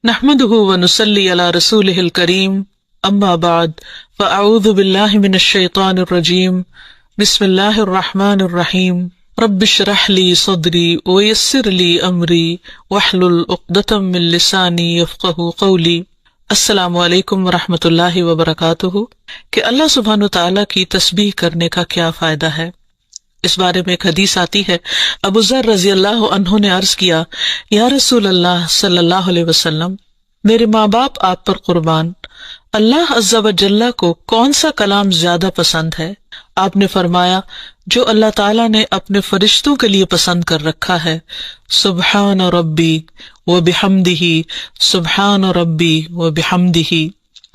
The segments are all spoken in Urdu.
نحمده ونصلي على رسوله الكريم اما بعد فاعوذ بالله من الشيطان الرجيم بسم الله الرحمن الرحيم رب اشرح لي صدري ويسر لي امري واحلل عقدة من لساني يفقهوا قولي۔ السلام علیکم ورحمۃ اللہ وبرکاتہ۔ کہ اللہ سبحانہ وتعالی کی تسبیح کرنے کا کیا فائدہ ہے، اس بارے میں ایک حدیث آتی ہے۔ ابو ذر رضی اللہ عنہ نے عرض کیا، یا رسول اللہ صلی اللہ علیہ وسلم، میرے ماں باپ آپ پر قربان، اللہ عز و جل کو کون سا کلام زیادہ پسند ہے؟ آپ نے فرمایا، جو اللہ تعالیٰ نے اپنے فرشتوں کے لیے پسند کر رکھا ہے، سبحان ربی و بحمدہ، سبحان ربی و بحمدہ۔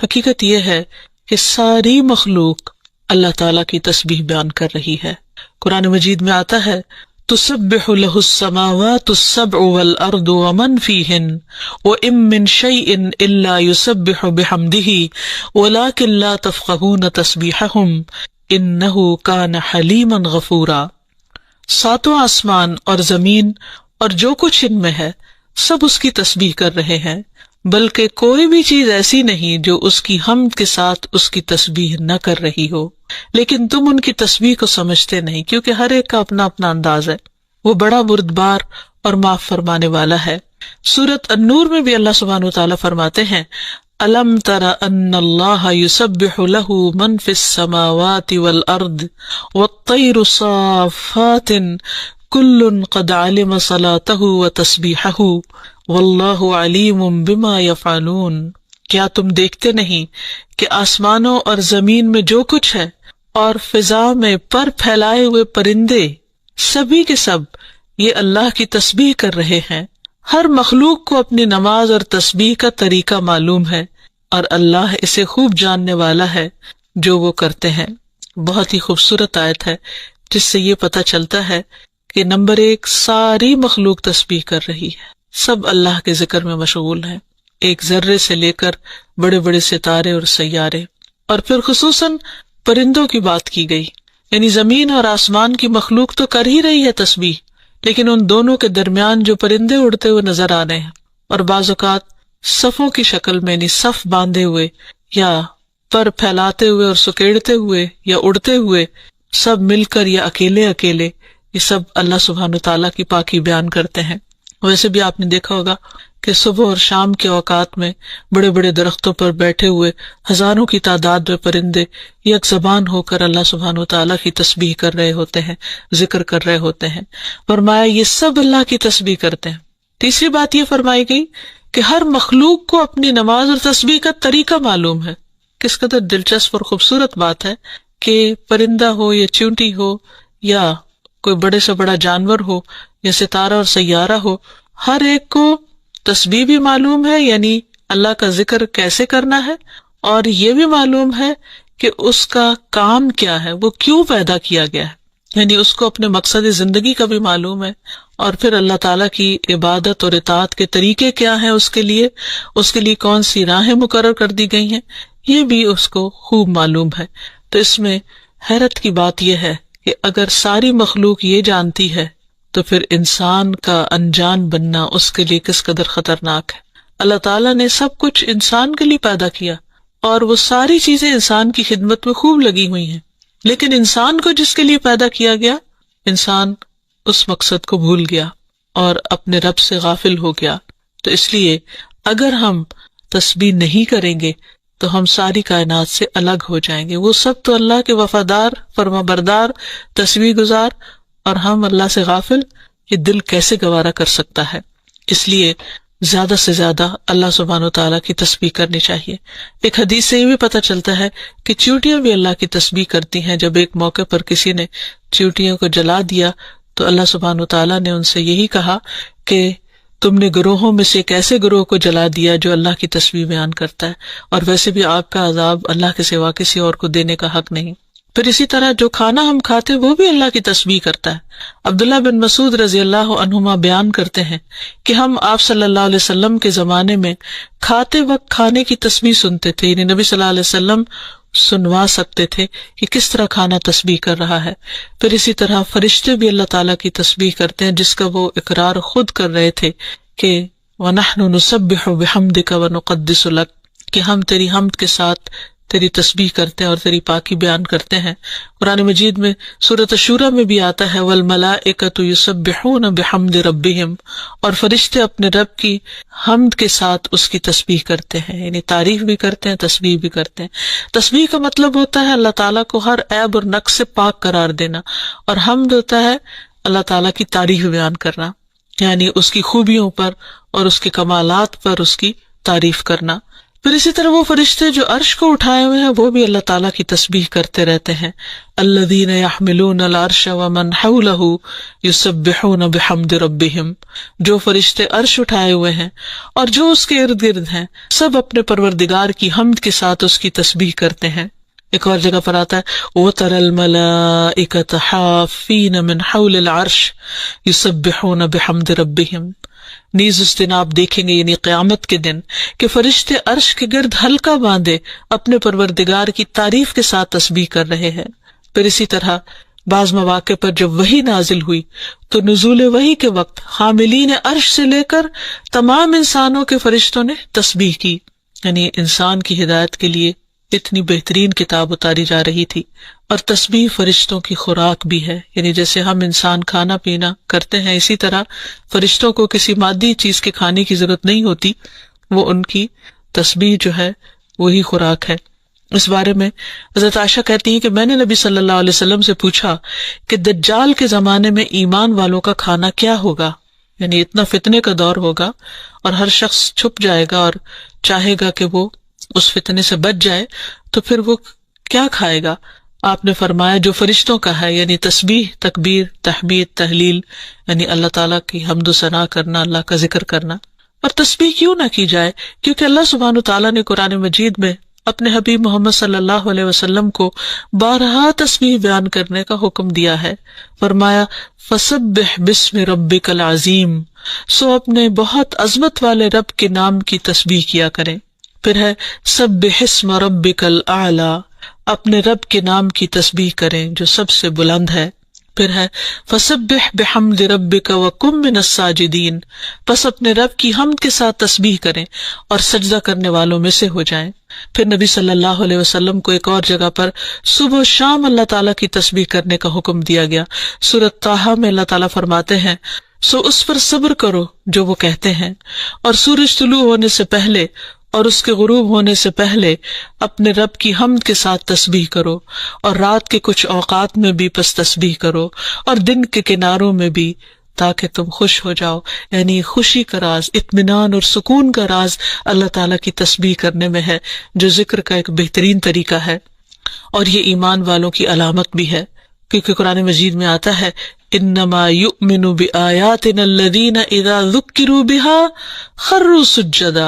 حقیقت یہ ہے کہ ساری مخلوق اللہ تعالیٰ کی تسبیح بیان کر رہی ہے۔ قرآن مجید میں آتا ہے، تسبح لہ السماوات السبع والارض ومن فیہن وإن من شیء الا یسبح بحمدہ ولکن لا تفقہون تسبیحہم انہ کان حلیما غفورا۔ ساتوں آسمان اور زمین اور جو کچھ ان میں ہے سب اس کی تسبیح کر رہے ہیں، بلکہ کوئی بھی چیز ایسی نہیں جو اس کی حمد کے ساتھ اس کی تسبیح نہ کر رہی ہو، لیکن تم ان کی تسبیح کو سمجھتے نہیں، کیونکہ ہر ایک کا اپنا اپنا انداز ہے۔ وہ بڑا بردبار اور معاف فرمانے والا ہے۔ سورۃ النور میں بھی اللہ سبحانہ وتعالی فرماتے ہیں، الم تر ان اللہ یسبح لہ من فی السماوات والارض والطیر صافات کل قد علم صلاتہ وتسبیحہ واللہ علیم بما یفعلون۔ کیا تم دیکھتے نہیں کہ آسمانوں اور زمین میں جو کچھ ہے اور فضا میں پر پھیلائے ہوئے پرندے سبھی کے سب یہ اللہ کی تسبیح کر رہے ہیں۔ ہر مخلوق کو اپنی نماز اور تسبیح کا طریقہ معلوم ہے اور اللہ اسے خوب جاننے والا ہے جو وہ کرتے ہیں۔ بہت ہی خوبصورت آیت ہے جس سے یہ پتہ چلتا ہے کہ نمبر ایک، ساری مخلوق تسبیح کر رہی ہے، سب اللہ کے ذکر میں مشغول ہیں، ایک ذرے سے لے کر بڑے بڑے ستارے اور سیارے۔ اور پھر خصوصاً پرندوں کی بات کی گئی، یعنی زمین اور آسمان کی مخلوق تو کر ہی رہی ہے تسبیح، لیکن ان دونوں کے درمیان جو پرندے اڑتے ہوئے نظر آ رہے ہیں اور بعض اوقات صفوں کی شکل میں، یعنی صف باندھے ہوئے یا پر پھیلاتے ہوئے اور سکیڑتے ہوئے یا اڑتے ہوئے، سب مل کر یا اکیلے اکیلے، یہ سب اللہ سبحانہ تعالیٰ کی پاکی بیان کرتے ہیں۔ ویسے بھی آپ نے دیکھا ہوگا کہ صبح اور شام کے اوقات میں بڑے بڑے درختوں پر بیٹھے ہوئے ہزاروں کی تعداد میں پرندے یک زبان ہو کر اللہ سبحانہ وتعالیٰ کی تسبیح کر رہے ہوتے ہیں، ذکر کر رہے ہوتے ہیں۔ فرمایا یہ سب اللہ کی تسبیح کرتے ہیں۔ تیسری بات یہ فرمائی گئی کہ ہر مخلوق کو اپنی نماز اور تسبیح کا طریقہ معلوم ہے۔ کس قدر دلچسپ اور خوبصورت بات ہے کہ پرندہ ہو یا چیونٹی ہو یا کوئی بڑے سے بڑا جانور ہو یا ستارہ اور سیارہ ہو، ہر ایک کو تسبیح بھی معلوم ہے، یعنی اللہ کا ذکر کیسے کرنا ہے، اور یہ بھی معلوم ہے کہ اس کا کام کیا ہے، وہ کیوں پیدا کیا گیا ہے، یعنی اس کو اپنے مقصد زندگی کا بھی معلوم ہے، اور پھر اللہ تعالیٰ کی عبادت اور اطاعت کے طریقے کیا ہیں، اس کے لیے کون سی راہیں مقرر کر دی گئی ہیں، یہ بھی اس کو خوب معلوم ہے۔ تو اس میں حیرت کی بات یہ ہے کہ اگر ساری مخلوق یہ جانتی ہے تو پھر انسان کا انجان بننا اس کے لیے کس قدر خطرناک ہے۔ اللہ تعالیٰ نے سب کچھ انسان کے لیے پیدا کیا اور وہ ساری چیزیں انسان کی خدمت میں خوب لگی ہوئی ہیں، لیکن انسان کو جس کے لیے پیدا کیا گیا، انسان اس مقصد کو بھول گیا اور اپنے رب سے غافل ہو گیا۔ تو اس لیے اگر ہم تسبیح نہیں کریں گے تو ہم ساری کائنات سے الگ ہو جائیں گے۔ وہ سب تو اللہ کے وفادار، فرما بردار، تسبیح گزار، اور ہم اللہ سے غافل، یہ دل کیسے گوارا کر سکتا ہے؟ اس لیے زیادہ سے زیادہ اللہ سبحانہ وتعالیٰ کی تسبیح کرنی چاہیے۔ ایک حدیث سے یہ بھی پتہ چلتا ہے کہ چیونٹیاں بھی اللہ کی تسبیح کرتی ہیں۔ جب ایک موقع پر کسی نے چیونٹیوں کو جلا دیا تو اللہ سبحانہ وتعالیٰ نے ان سے یہی کہا کہ تم نے گروہوں میں سے ایک ایسے گروہ کو جلا دیا جو اللہ کی تسبیح بیان کرتا ہے، اور ویسے بھی آگ کا عذاب اللہ کے سوا کسی اور کو دینے کا حق نہیں۔ پھر اسی طرح جو کھانا ہم کھاتے وہ بھی اللہ کی تسبیح کرتا ہے۔ عبداللہ بن مسعود رضی اللہ عنہما بیان کرتے ہیں کہ ہم آپ صلی اللہ علیہ وسلم کے زمانے میں کھاتے وقت کھانے کی تسبیح سنتے تھے، یعنی نبی صلی اللہ علیہ وسلم سنوا سکتے تھے کہ کس طرح کھانا تسبیح کر رہا ہے۔ پھر اسی طرح فرشتے بھی اللہ تعالیٰ کی تسبیح کرتے ہیں، جس کا وہ اقرار خود کر رہے تھے کہ وَنَحْنُ نُسَبِّحُ بِحَمْدِكَ وَنُقَدِّسُ لَكَ، کہ ہم تیری حمد کے ساتھ تیری تسبیح کرتے ہیں اور تیری پاکی بیان کرتے ہیں۔ قرآن مجید میں سورۃ الشورى میں بھی آتا ہے وَالْمَلَائِكَةُ يُسَبِّحُونَ بِحَمْدِ رَبِّهِمْ، اور فرشتے اپنے رب کی حمد کے ساتھ اس کی تسبیح کرتے ہیں، یعنی تعریف بھی کرتے ہیں، تسبیح بھی کرتے ہیں۔ تسبیح کا مطلب ہوتا ہے اللہ تعالیٰ کو ہر عیب اور نقص سے پاک قرار دینا، اور حمد ہوتا ہے اللہ تعالیٰ کی تعریف بیان کرنا، یعنی اس کی خوبیوں پر اور اس کے کمالات پر اس کی تعریف کرنا۔ پھر اسی طرح وہ فرشتے جو عرش کو اٹھائے ہوئے ہیں وہ بھی اللہ تعالیٰ کی تسبیح کرتے رہتے ہیں۔ الذین یحملون العرش ومن حولہ یسبحون بحمد ربہم، جو فرشتے عرش اٹھائے ہوئے ہیں اور جو اس کے ارد گرد ہیں سب اپنے پروردگار کی حمد کے ساتھ اس کی تسبیح کرتے ہیں۔ ایک اور جگہ پر آتا ہے وَتَرَى الْمَلَائِكَةَ حَافِّينَ مِنْ حَوْلِ الْعَرْشِ يُسَبِّحُونَ بِحَمْدِ رَبِّهِمْ، نیز اس دن آپ دیکھیں گے یعنی قیامت کے دن کہ فرشتے عرش کے گرد حلقہ باندھے اپنے پروردگار کی تعریف کے ساتھ تسبیح کر رہے ہیں۔ پھر اسی طرح بعض مواقع پر جب وحی نازل ہوئی تو نزول وحی کے وقت حاملین عرش سے لے کر تمام انسانوں کے فرشتوں نے تسبیح کی، یعنی انسان کی ہدایت کے لیے اتنی بہترین کتاب اتاری جا رہی تھی۔ اور تسبیح فرشتوں کی خوراک بھی ہے، یعنی جیسے ہم انسان کھانا پینا کرتے ہیں اسی طرح فرشتوں کو کسی مادی چیز کے کھانے کی ضرورت نہیں ہوتی، وہ ان کی تسبیح جو ہے وہی خوراک ہے۔ اس بارے میں حضرت عائشہ کہتی ہیں کہ میں نے نبی صلی اللہ علیہ وسلم سے پوچھا کہ دجال کے زمانے میں ایمان والوں کا کھانا کیا ہوگا، یعنی اتنا فتنے کا دور ہوگا اور ہر شخص چھپ جائے گا اور چاہے گا کہ وہ اس فتنے سے بچ جائے، تو پھر وہ کیا کھائے گا؟ آپ نے فرمایا جو فرشتوں کا ہے، یعنی تسبیح، تکبیر، تحمید، تحلیل، یعنی اللہ تعالیٰ کی حمد و ثنا کرنا، اللہ کا ذکر کرنا۔ اور تسبیح کیوں نہ کی جائے؟ کیونکہ اللہ سبحانہ تعالیٰ نے قرآن مجید میں اپنے حبیب محمد صلی اللہ علیہ وسلم کو بارہا تسبیح بیان کرنے کا حکم دیا ہے۔ فرمایا فسبح بسم ربک العظیم، سو اپنے بہت عظمت والے رب کے نام کی تسبیح کیا کریں۔ پھر ہے سبح اسم ربک الاعلی، اپنے رب کے نام کی تسبیح کریں جو سب سے بلند ہے۔ پھر ہے فسبح بحمد ربک وکن من الساجدین، پس اپنے رب کی حمد کے ساتھ تسبیح کریں اور سجدہ کرنے والوں میں سے ہو جائیں۔ پھر نبی صلی اللہ علیہ وسلم کو ایک اور جگہ پر صبح و شام اللہ تعالیٰ کی تسبیح کرنے کا حکم دیا گیا۔ سورۃ طٰہٰ میں اللہ تعالیٰ فرماتے ہیں سو اس پر صبر کرو جو وہ کہتے ہیں، اور سورج طلوع ہونے سے پہلے اور اس کے غروب ہونے سے پہلے اپنے رب کی حمد کے ساتھ تسبیح کرو، اور رات کے کچھ اوقات میں بھی پس تسبیح کرو، اور دن کے کناروں میں بھی، تاکہ تم خوش ہو جاؤ۔ یعنی خوشی کا راز، اطمینان اور سکون کا راز اللہ تعالیٰ کی تسبیح کرنے میں ہے، جو ذکر کا ایک بہترین طریقہ ہے، اور یہ ایمان والوں کی علامت بھی ہے، کیونکہ قرآن مجید میں آتا ہے انما یؤمن بآیاتنا الذین اذا ذکروا بها خروا سجدا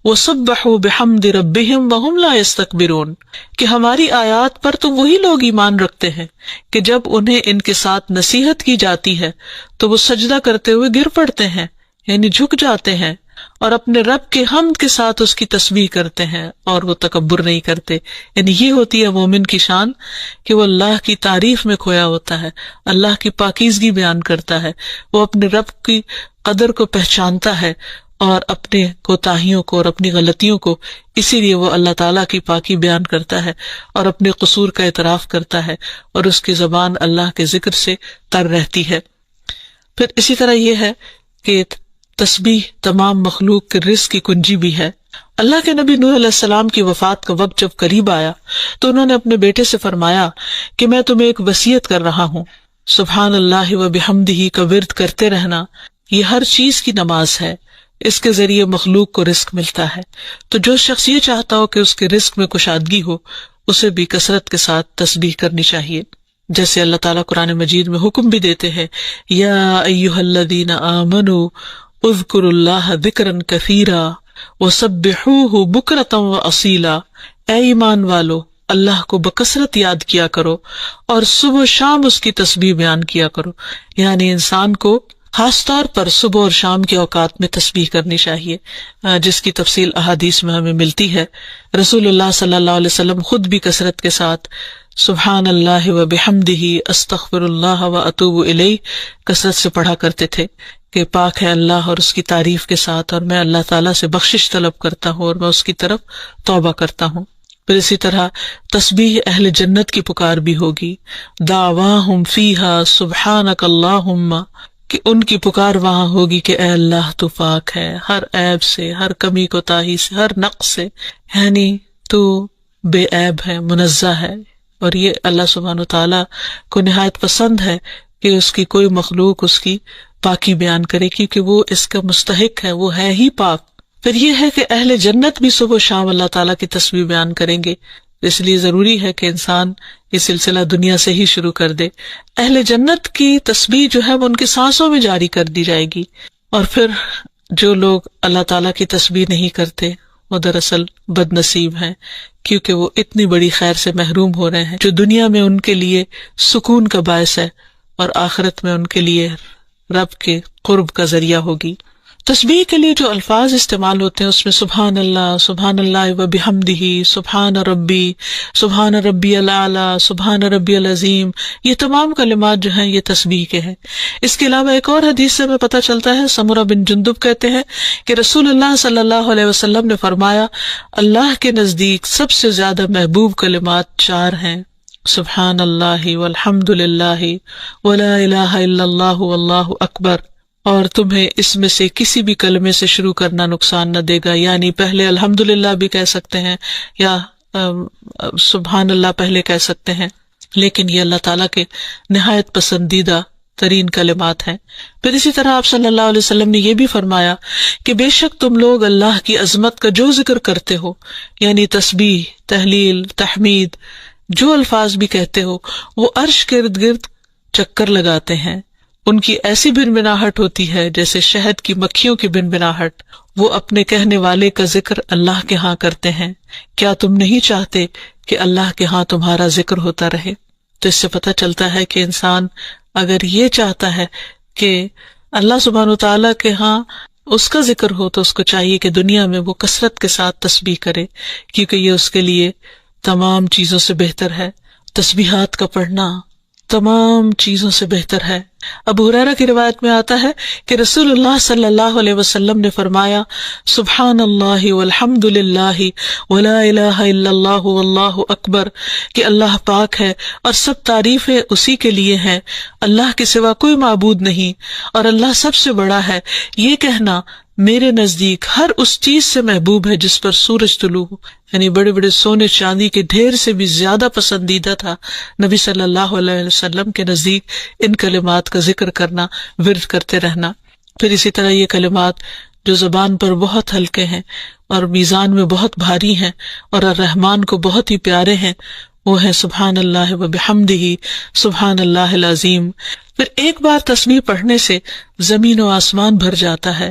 وسبحوا بحمد ربهم وهم لا یستکبرون، کہ ہماری آیات پر تو وہی لوگ ایمان رکھتے ہیں کہ جب انہیں ان کے ساتھ نصیحت کی جاتی ہے تو وہ سجدہ کرتے ہوئے گر پڑتے ہیں، یعنی جھک جاتے ہیں، اور اپنے رب کے حمد کے ساتھ اس کی تسبیح کرتے ہیں اور وہ تکبر نہیں کرتے۔ یعنی یہ ہوتی ہے مومن کی شان کہ وہ اللہ کی تعریف میں کھویا ہوتا ہے، اللہ کی پاکیزگی بیان کرتا ہے، وہ اپنے رب کی قدر کو پہچانتا ہے اور اپنے کوتاہیوں کو اور اپنی غلطیوں کو، اسی لیے وہ اللہ تعالیٰ کی پاکی بیان کرتا ہے اور اپنے قصور کا اعتراف کرتا ہے، اور اس کی زبان اللہ کے ذکر سے تر رہتی ہے۔ پھر اسی طرح یہ ہے کہ تسبیح تمام مخلوق کے رزق کی کنجی بھی ہے۔ اللہ کے نبی نوح علیہ السلام کی وفات کا وقت جب قریب آیا تو انہوں نے اپنے بیٹے سے فرمایا کہ میں تمہیں ایک وصیت کر رہا ہوں، سبحان اللہ و بحمدہ کا ورد کرتے رہنا، یہ ہر چیز کی نماز ہے، اس کے ذریعے مخلوق کو رزق ملتا ہے، تو جو شخص یہ چاہتا ہو کہ اس کے رزق میں کشادگی ہو اسے بھی کثرت کے ساتھ تسبیح کرنی چاہیے، جیسے اللہ تعالیٰ قرآن مجید میں حکم بھی دیتے ہیں یا ایھا الذین آمنوا اذکروا اللہ ذکرا کثیرا وسبحوہ بکرۃ واصیلا، اے ایمان والو اللہ کو بکثرت یاد کیا کرو اور صبح و شام اس کی تسبیح بیان کیا کرو۔ یعنی انسان کو خاص طور پر صبح اور شام کے اوقات میں تسبیح کرنی چاہیے، جس کی تفصیل احادیث میں ہمیں ملتی ہے۔ رسول اللہ صلی اللہ علیہ وسلم خود بھی کثرت کے ساتھ سبحان اللہ و بحمدہ استغفر اللہ و اتوب الیہ کثرت سے پڑھا کرتے تھے کہ پاک ہے اللہ اور اس کی تعریف کے ساتھ، اور میں اللہ تعالیٰ سے بخشش طلب کرتا ہوں اور میں اس کی طرف توبہ کرتا ہوں۔ پھر اسی طرح تسبیح اہل جنت کی پکار بھی ہوگی، دعواہم فیہا سبحانک اللہم، کہ ان کی پکار وہاں ہوگی کہ اے اللہ تو پاک ہے ہر عیب سے، ہر کمی کوتاہی سے، ہر نقص سے، یعنی تو بے عیب ہے، منزہ ہے۔ اور یہ اللہ سبحانہ وتعالیٰ کو نہایت پسند ہے کہ اس کی کوئی مخلوق اس کی پاکی بیان کرے، کیونکہ وہ اس کا مستحق ہے، وہ ہے ہی پاک۔ پھر یہ ہے کہ اہل جنت بھی صبح و شام اللہ تعالیٰ کی تسبیح بیان کریں گے، اس لیے ضروری ہے کہ انسان یہ سلسلہ دنیا سے ہی شروع کر دے۔ اہل جنت کی تسبیح جو ہے وہ ان کی سانسوں میں جاری کر دی جائے گی، اور پھر جو لوگ اللہ تعالیٰ کی تسبیح نہیں کرتے وہ دراصل بد نصیب ہیں، کیونکہ وہ اتنی بڑی خیر سے محروم ہو رہے ہیں جو دنیا میں ان کے لیے سکون کا باعث ہے اور آخرت میں ان کے لیے رب کے قرب کا ذریعہ ہوگی۔ تسبیح کے لیے جو الفاظ استعمال ہوتے ہیں اس میں سبحان اللہ و بحمدہ، سبحان ربی الاعلی، سبحان ربی العظیم، یہ تمام کلمات جو ہیں یہ تسبیح کے ہیں۔ اس کے علاوہ ایک اور حدیث سے ہمیں پتہ چلتا ہے، سمرہ بن جندب کہتے ہیں کہ رسول اللہ صلی اللہ علیہ وسلم نے فرمایا، اللہ کے نزدیک سب سے زیادہ محبوب کلمات 4 ہیں، سبحان اللہ والحمد للہ ولا الہ الا اللہ واللہ اکبر، اور تمہیں اس میں سے کسی بھی کلمے سے شروع کرنا نقصان نہ دے گا، یعنی پہلے الحمدللہ بھی کہہ سکتے ہیں یا سبحان اللہ پہلے کہہ سکتے ہیں، لیکن یہ اللہ تعالیٰ کے نہایت پسندیدہ ترین کلمات ہیں۔ پھر اسی طرح آپ صلی اللہ علیہ وسلم نے یہ بھی فرمایا کہ بے شک تم لوگ اللہ کی عظمت کا جو ذکر کرتے ہو، یعنی تسبیح، تحلیل، تحمید، جو الفاظ بھی کہتے ہو، وہ عرش کے ارد گرد چکر لگاتے ہیں، ان کی ایسی بنبناہٹ ہوتی ہے جیسے شہد کی مکھیوں کی بنبناہٹ، وہ اپنے کہنے والے کا ذکر اللہ کے ہاں کرتے ہیں، کیا تم نہیں چاہتے کہ اللہ کے ہاں تمہارا ذکر ہوتا رہے؟ تو اس سے پتہ چلتا ہے کہ انسان اگر یہ چاہتا ہے کہ اللہ سبحانہ وتعالیٰ کے ہاں اس کا ذکر ہو تو اس کو چاہیے کہ دنیا میں وہ کثرت کے ساتھ تسبیح کرے، کیونکہ یہ اس کے لیے تمام چیزوں سے بہتر ہے۔ تسبیحات کا پڑھنا تمام چیزوں سے بہتر ہے۔ ابو ہریرہ کی روایت میں آتا ہے کہ رسول اللہ صلی اللہ علیہ وسلم نے فرمایا، سبحان اللہ والحمد للہ ولا الہ الا اللہ واللہ اکبر، کہ اللہ پاک ہے اور سب تعریفیں اسی کے لیے ہیں، اللہ کے سوا کوئی معبود نہیں اور اللہ سب سے بڑا ہے۔ یہ کہنا میرے نزدیک ہر اس چیز سے محبوب ہے جس پر سورج طلوع ہو، یعنی بڑے بڑے سونے چاندی کے ڈھیر سے بھی زیادہ پسندیدہ تھا نبی صلی اللہ علیہ وسلم کے نزدیک ان کلمات کا ذکر کرنا، ورد کرتے رہنا۔ پھر اسی طرح یہ کلمات جو زبان پر بہت ہلکے ہیں اور میزان میں بہت بھاری ہیں اور الرحمن کو بہت ہی پیارے ہیں، وہ ہے سبحان اللہ و بحمدہ، سبحان اللہ العظیم۔ پھر ایک بار تسبیح پڑھنے سے زمین و آسمان بھر جاتا ہے۔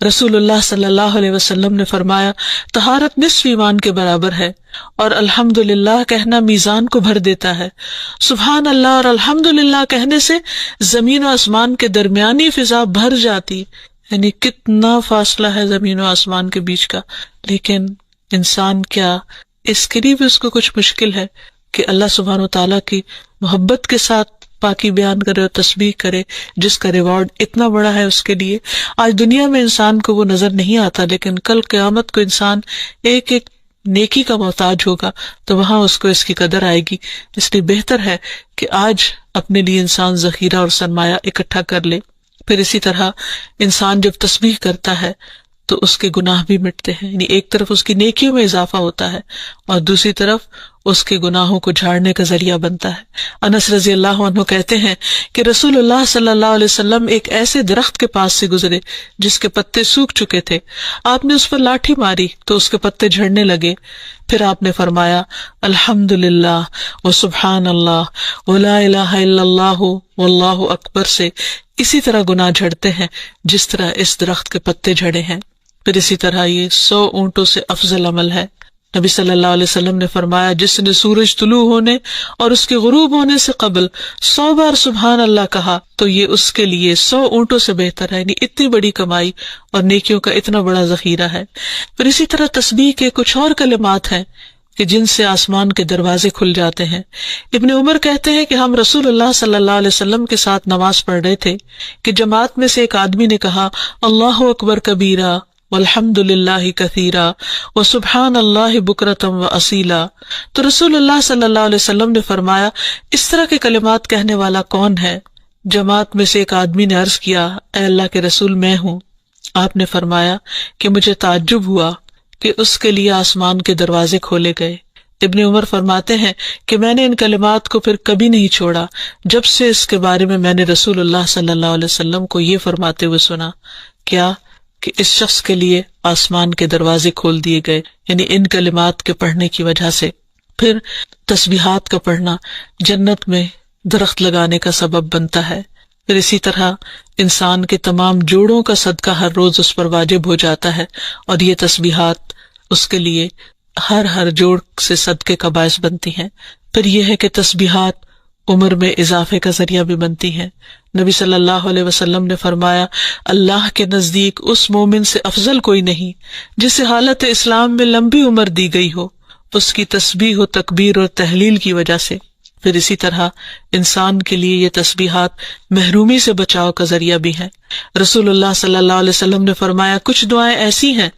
رسول اللہ صلی اللہ علیہ وسلم نے فرمایا، طہارت نصف ایمان کے برابر ہے، اور الحمدللہ کہنا میزان کو بھر دیتا ہے۔ سبحان اللہ اور الحمدللہ کہنے سے زمین و آسمان کے درمیانی فضا بھر جاتی، یعنی کتنا فاصلہ ہے زمین و آسمان کے بیچ کا، لیکن انسان کیا اس کے لیے بھی اس کو کچھ مشکل ہے کہ اللہ سبحانہ وتعالیٰ کی محبت کے ساتھ پاکی بیان کرے اور تسبیح کرے، جس کا ریوارڈ اتنا بڑا ہے اس کے لیے۔ آج دنیا میں انسان کو وہ نظر نہیں آتا، لیکن کل قیامت کو انسان ایک ایک نیکی کا محتاج ہوگا تو وہاں اس کو اس کی قدر آئے گی۔ اس لیے بہتر ہے کہ آج اپنے لیے انسان ذخیرہ اور سرمایہ اکٹھا کر لے۔ پھر اسی طرح انسان جب تسبیح کرتا ہے تو اس کے گناہ بھی مٹتے ہیں، یعنی ایک طرف اس کی نیکیوں میں اضافہ ہوتا ہے اور دوسری طرف اس کے گناہوں کو جھاڑنے کا ذریعہ بنتا ہے۔ انس رضی اللہ عنہ کہتے ہیں کہ رسول اللہ صلی اللہ علیہ وسلم ایک ایسے درخت کے پاس سے گزرے جس کے پتے سوکھ چکے تھے، آپ نے اس پر لاٹھی ماری تو اس کے پتے جھڑنے لگے، پھر آپ نے فرمایا، الحمدللہ وسبحان اللہ ولا الہ الا اللہ واللہ اکبر سے اسی طرح گناہ جھڑتے ہیں جس طرح اس درخت کے پتے جھڑے ہیں۔ پھر اسی طرح یہ 100 اونٹوں سے افضل عمل ہے۔ نبی صلی اللہ علیہ وسلم نے فرمایا، جس نے سورج طلوع ہونے اور اس کے غروب ہونے سے قبل 100 بار سبحان اللہ کہا تو یہ اس کے لیے 100 اونٹوں سے بہتر ہے، یعنی اتنی بڑی کمائی اور نیکیوں کا اتنا بڑا ذخیرہ ہے۔ پھر اسی طرح تسبیح کے کچھ اور کلمات ہیں کہ جن سے آسمان کے دروازے کھل جاتے ہیں۔ ابن عمر کہتے ہیں کہ ہم رسول اللہ صلی اللہ علیہ وسلم کے ساتھ نماز پڑھ رہے تھے کہ جماعت میں سے ایک آدمی نے کہا اللہ اکبر کبیرہ والحمد للہ کثیرا وسبحان اللہ بکرۃ واصیلا، تو رسول اللہ صلی اللہ علیہ وسلم نے فرمایا اس طرح کے کلمات کہنے والا کون ہے؟ جماعت میں سے ایک آدمی نے عرض کیا اے اللہ کے رسول میں ہوں۔ آپ نے فرمایا کہ مجھے تعجب ہوا کہ اس کے لیے آسمان کے دروازے کھولے گئے۔ ابن عمر فرماتے ہیں کہ میں نے ان کلمات کو پھر کبھی نہیں چھوڑا جب سے اس کے بارے میں نے رسول اللہ صلی اللہ علیہ وسلم کو یہ فرماتے ہوئے سنا، کیا کہ اس شخص کے لیے آسمان کے دروازے کھول دیے گئے، یعنی ان کلمات کے پڑھنے کی وجہ سے۔ پھر تسبیحات کا پڑھنا جنت میں درخت لگانے کا سبب بنتا ہے۔ پھر اسی طرح انسان کے تمام جوڑوں کا صدقہ ہر روز اس پر واجب ہو جاتا ہے، اور یہ تسبیحات اس کے لیے ہر جوڑ سے صدقے کا باعث بنتی ہیں۔ پھر یہ ہے کہ تسبیحات عمر میں اضافے کا ذریعہ بھی بنتی ہیں۔ نبی صلی اللہ علیہ وسلم نے فرمایا اللہ کے نزدیک اس مومن سے افضل کوئی نہیں جسے حالت اسلام میں لمبی عمر دی گئی ہو اس کی تسبیح و تکبیر اور تحلیل کی وجہ سے۔ پھر اسی طرح انسان کے لیے یہ تسبیحات محرومی سے بچاؤ کا ذریعہ بھی ہیں۔ رسول اللہ صلی اللہ علیہ وسلم نے فرمایا کچھ دعائیں ایسی ہیں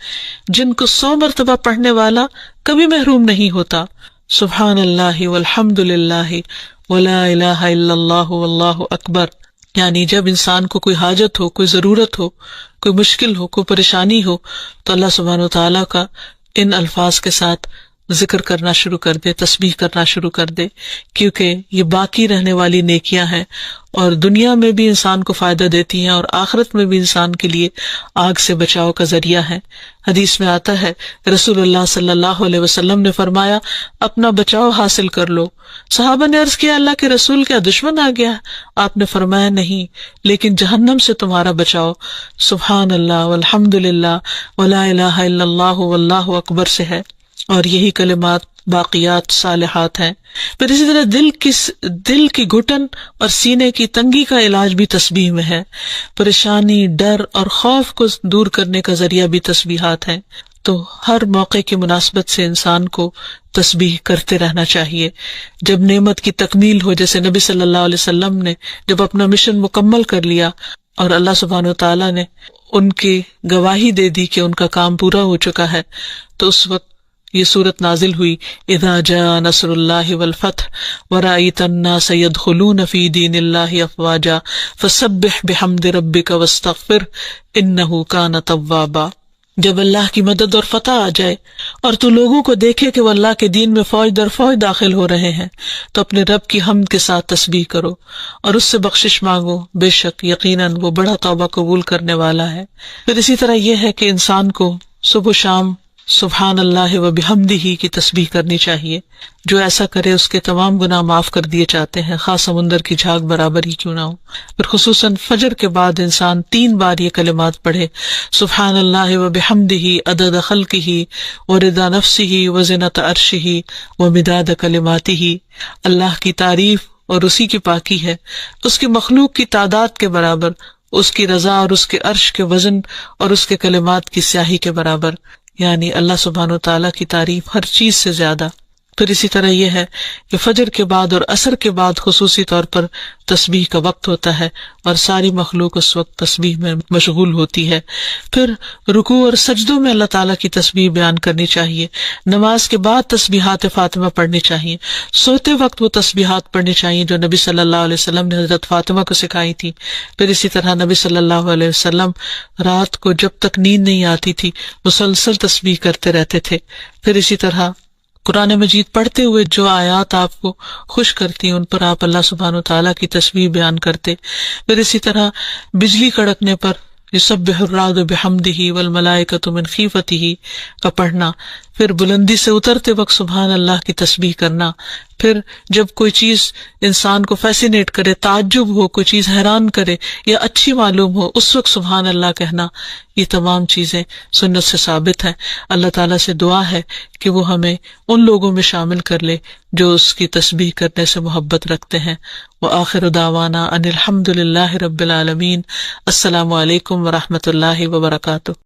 جن کو 100 مرتبہ پڑھنے والا کبھی محروم نہیں ہوتا۔ سبحان اللہ والحمد للہ ولا الہ الا اللہ واللہ اکبر، یعنی جب انسان کو کوئی حاجت ہو، کوئی ضرورت ہو، کوئی مشکل ہو، کوئی پریشانی ہو، تو اللہ سبحانہ وتعالیٰ کا ان الفاظ کے ساتھ ذکر کرنا شروع کر دے، تسبیح کرنا شروع کر دے، کیونکہ یہ باقی رہنے والی نیکیاں ہیں اور دنیا میں بھی انسان کو فائدہ دیتی ہیں اور آخرت میں بھی انسان کے لیے آگ سے بچاؤ کا ذریعہ ہے۔ حدیث میں آتا ہے رسول اللہ صلی اللہ علیہ وسلم نے فرمایا اپنا بچاؤ حاصل کر لو۔ صحابہ نے عرض کیا اللہ کے رسول کیا دشمن آ گیا؟ آپ نے فرمایا نہیں، لیکن جہنم سے تمہارا بچاؤ سبحان اللہ والحمد للہ ولا الہ الا اللہ واللہ اکبر سے ہے، اور یہی کلمات باقیات صالحات ہیں۔ پھر اسی طرح دل کی گھٹن اور سینے کی تنگی کا علاج بھی تسبیح میں ہے۔ پریشانی، ڈر اور خوف کو دور کرنے کا ذریعہ بھی تسبیحات ہیں۔ تو ہر موقع کی مناسبت سے انسان کو تسبیح کرتے رہنا چاہیے۔ جب نعمت کی تکمیل ہو، جیسے نبی صلی اللہ علیہ وسلم نے جب اپنا مشن مکمل کر لیا اور اللہ سبحانہ وتعالیٰ نے ان کی گواہی دے دی کہ ان کا کام پورا ہو چکا ہے، تو اس وقت یہ صورت نازل ہوئی اذا جاء نصر اللہ والفتح ورأیت الناس يدخلون فی دین اللہ افواجا فسبح بحمد ربک واستغفر انہ کان توابا۔ جب اللہ کی مدد اور فتح آ جائے اور تو لوگوں کو دیکھے کہ وہ اللہ کے دین میں فوج در فوج داخل ہو رہے ہیں، تو اپنے رب کی حمد کے ساتھ تسبیح کرو اور اس سے بخشش مانگو، بے شک یقیناً وہ بڑا توبہ قبول کرنے والا ہے۔ پھر اسی طرح یہ ہے کہ انسان کو صبح و شام سبحان اللہ و بحمدہ کی تسبیح کرنی چاہیے۔ جو ایسا کرے اس کے تمام گناہ معاف کر دیے جاتے ہیں، خاص سمندر کی جھاگ برابر ہی کیوں نہ ہو۔ پھر خصوصاً فجر کے بعد انسان 3 بار یہ کلمات پڑھے، سبحان اللہ و بحمدہ عدد خلقہ و رضا نفسہ و زنۃ عرشہ و مداد کلماتہ۔ اللہ کی تعریف اور اسی کی پاکی ہے، اس کی مخلوق کی تعداد کے برابر، اس کی رضا اور اس کے عرش کے وزن اور اس کے کلمات کی سیاہی کے برابر، یعنی اللہ سبحانہ وتعالیٰ کی تعریف ہر چیز سے زیادہ۔ پھر اسی طرح یہ ہے کہ فجر کے بعد اور عصر کے بعد خصوصی طور پر تسبیح کا وقت ہوتا ہے اور ساری مخلوق اس وقت تسبیح میں مشغول ہوتی ہے۔ پھر رکوع اور سجدوں میں اللہ تعالیٰ کی تسبیح بیان کرنی چاہیے۔ نماز کے بعد تسبیحات فاطمہ پڑھنی چاہیے۔ سوتے وقت وہ تسبیحات پڑھنی چاہیے جو نبی صلی اللہ علیہ وسلم نے حضرت فاطمہ کو سکھائی تھی۔ پھر اسی طرح نبی صلی اللہ علیہ وسلم رات کو جب تک نیند نہیں آتی تھی مسلسل تسبیح کرتے رہتے تھے۔ پھر اسی طرح قرآن مجید پڑھتے ہوئے جو آیات آپ کو خوش کرتی ہیں ان پر آپ اللہ سبحانہ وتعالیٰ کی تسبیح بیان کرتے۔ پھر اسی طرح بجلی کڑکنے پر یسبح الرعد بحمدہ والملائکۃ من خیفتہ کا پڑھنا۔ پھر بلندی سے اترتے وقت سبحان اللہ کی تسبیح کرنا۔ پھر جب کوئی چیز انسان کو فیسینیٹ کرے، تعجب ہو، کوئی چیز حیران کرے یا اچھی معلوم ہو، اس وقت سبحان اللہ کہنا۔ یہ تمام چیزیں سنت سے ثابت ہیں۔ اللہ تعالیٰ سے دعا ہے کہ وہ ہمیں ان لوگوں میں شامل کر لے جو اس کی تسبیح کرنے سے محبت رکھتے ہیں۔ وآخر دعوانا ان الحمد للہ رب العالمین۔ السلام علیکم ورحمۃ اللہ وبرکاتہ۔